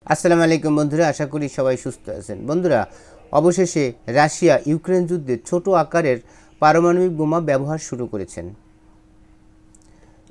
আসসালামু আলাইকুম বন্ধুরা, আশা করি সবাই সুস্থ আছেন। বন্ধুরা, অবশেষে রাশিয়া ইউক্রেন যুদ্ধে ছোট আকারের পারমাণবিক বোমা ব্যবহার শুরু করেছেন।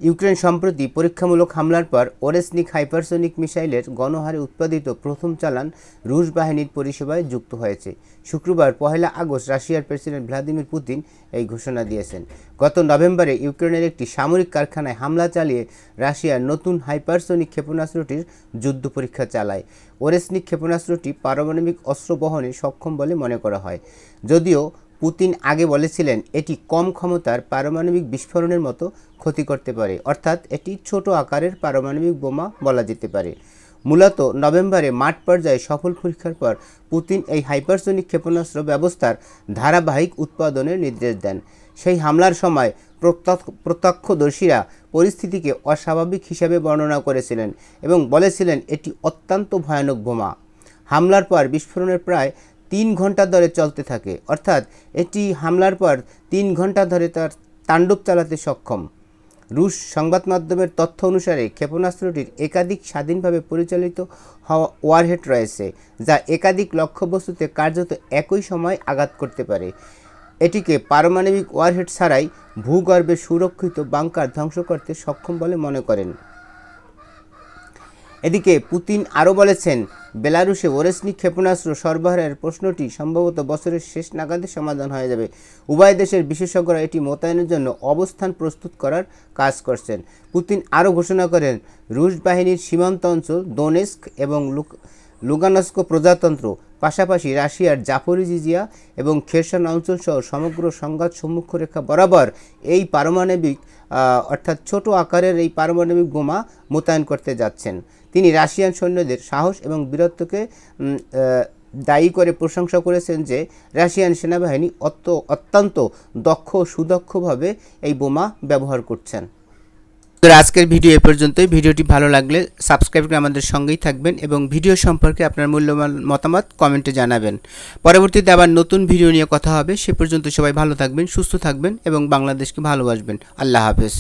ইউক্রেন সম্প্রতি পরীক্ষামূলক হামলার পর ওরেসনিক হাইপারসোনিক মিসাইলের গণহারে উৎপাদিত প্রথম চালান রুশ বাহিনীর পরিষেবায় যুক্ত হয়েছে। শুক্রবার 1 আগস্ট রাশিয়ার প্রেসিডেন্ট ভ্লাদিমির পুতিন এই ঘোষণা দিয়েছেন। গত নভেম্বরে ইউক্রেনের একটি সামরিক কারখানায় হামলা চালিয়ে রাশিয়ার নতুন হাইপারসোনিক ক্ষেপণাস্ত্রটির যুদ্ধ পরীক্ষা চালায়। ওরেসনিক ক্ষেপণাস্ত্রটি পারমাণবিক অস্ত্র বহনে সক্ষম বলে মনে করা হয়, যদিও পুতিন আগে বলেছিলেন এটি কম ক্ষমতার পারমাণবিক বিস্ফোরণের মতো ক্ষতি করতে পারে, অর্থাৎ এটি ছোট আকারের পারমাণবিক বোমা বলা যেতে পারে। মূলত নভেম্বরে মাঠ পর্যায়ে সফল পরীক্ষার পর পুতিন এই হাইপারসোনিক ক্ষেপণাস্ত্র ব্যবস্থার ধারাবাহিক উৎপাদনের নির্দেশ দেন। সেই হামলার সময় প্রত্যক্ষদর্শীরা পরিস্থিতিকে অস্বাভাবিক হিসাবে বর্ণনা করেছিলেন এবং বলেছিলেন এটি অত্যন্ত ভয়ানক বোমা। হামলার পর বিস্ফোরণের প্রায় 3 ঘন্টা ধরে চলতে থাকে, অর্থাৎ এটি হামলার পর 3 ঘন্টা ধরে তার তাণ্ডব চালাতে সক্ষম। রুশ সংবাদ মাধ্যমের তথ্য অনুসারে ক্ষেপণাস্ত্রটির একাধিক স্বাধীনভাবে পরিচালিত হওয়া ওয়ারহেড রয়েছে, যা একাধিক লক্ষ্যবস্তুতে কার্যত একই সময় আঘাত করতে পারে। এটিকে পারমাণবিক ওয়ারহেড ছাড়াই ভূগর্ভে সুরক্ষিত বাংকার ধ্বংস করতে সক্ষম বলে মনে করেন। এদিকে পুতিন আরও বলেছেন, বেলারুশে ওরেসনিক ক্ষেপণাস্ত্র সরবরাহের প্রশ্নটি সম্ভবত বছরের শেষ নাগাদে সমাধান হয়ে যাবে। উভয় দেশের বিশেষজ্ঞরা এটি মোতায়েনের জন্য অবস্থান প্রস্তুত করার কাজ করছেন। পুতিন আরও ঘোষণা করেন, রুশ বাহিনীর সীমান্ত অঞ্চল দোনেস্ক এবং লুগানস্ক প্রজাতন্ত্র, পাশাপাশি রাশিয়ার জাপোরিজিয়া এবং খেরসন অঞ্চল সহ সমগ্র সংঘাত সম্মুখ রেখা বরাবর এই পারমাণবিক অর্থাৎ ছোট আকারের এই পারমাণবিক বোমা মোতায়েন করতে যাচ্ছেন। তিনি রাশিয়ান সৈন্যদের সাহস এবং বীরত্বকে দায়ী করে প্রশংসা করেছেন যে রাশিয়ান সেনাবাহিনী অত্যন্ত দক্ষ ও সুদক্ষভাবে এই বোমা ব্যবহার করছেন। তো আজকের ভিডিও এ পর্যন্তই। ভিডিওটি ভালো লাগলে সাবস্ক্রাইব করে আমাদের সঙ্গেই থাকবেন এবং ভিডিও সম্পর্কে আপনার মূল্যবান মতামত কমেন্টে জানাবেন। পরবর্তীতে আবার নতুন ভিডিও নিয়ে কথা হবে। সে পর্যন্ত সবাই ভালো থাকবেন, সুস্থ থাকবেন এবং বাংলাদেশকে ভালোবাসবেন। আল্লাহ হাফেজ।